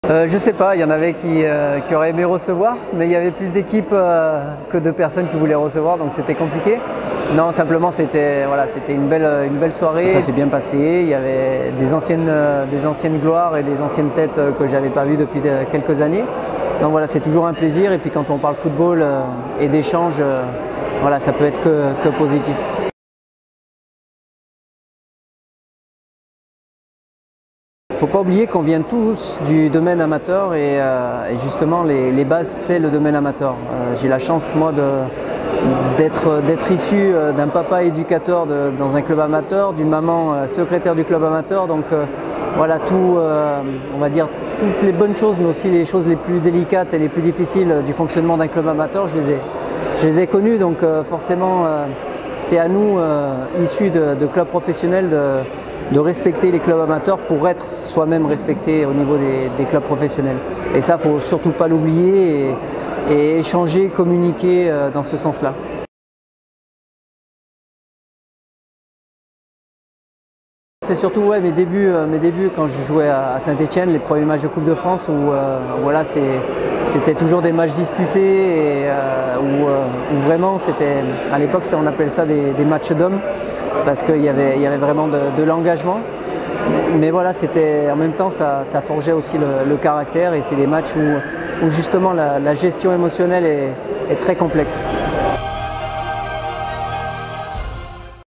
Je sais pas, il y en avait qui auraient aimé recevoir, mais il y avait plus d'équipes que de personnes qui voulaient recevoir, donc c'était compliqué. Non, simplement c'était une belle soirée, ça s'est bien passé, il y avait des anciennes gloires et des anciennes têtes que j'avais pas vues depuis quelques années. Donc voilà, c'est toujours un plaisir et puis quand on parle football et d'échange, voilà, ça peut être que positif. Il ne faut pas oublier qu'on vient tous du domaine amateur et justement les bases c'est le domaine amateur. J'ai la chance moi d'être issu d'un papa éducateur dans un club amateur, d'une maman secrétaire du club amateur, donc voilà on va dire toutes les bonnes choses mais aussi les choses les plus délicates et les plus difficiles du fonctionnement d'un club amateur, je les ai connues, donc forcément c'est à nous issus de clubs professionnels de respecter les clubs amateurs pour être soi-même respecté au niveau des clubs professionnels. Et ça, il ne faut surtout pas l'oublier et échanger, communiquer dans ce sens-là. C'est surtout mes débuts quand je jouais à Saint-Étienne, les premiers matchs de Coupe de France où voilà, c'était toujours des matchs disputés et où vraiment à l'époque on appelait ça des matchs d'hommes parce qu'il y avait vraiment de l'engagement. Mais voilà, en même temps ça forgeait aussi le caractère et c'est des matchs où justement la gestion émotionnelle est très complexe.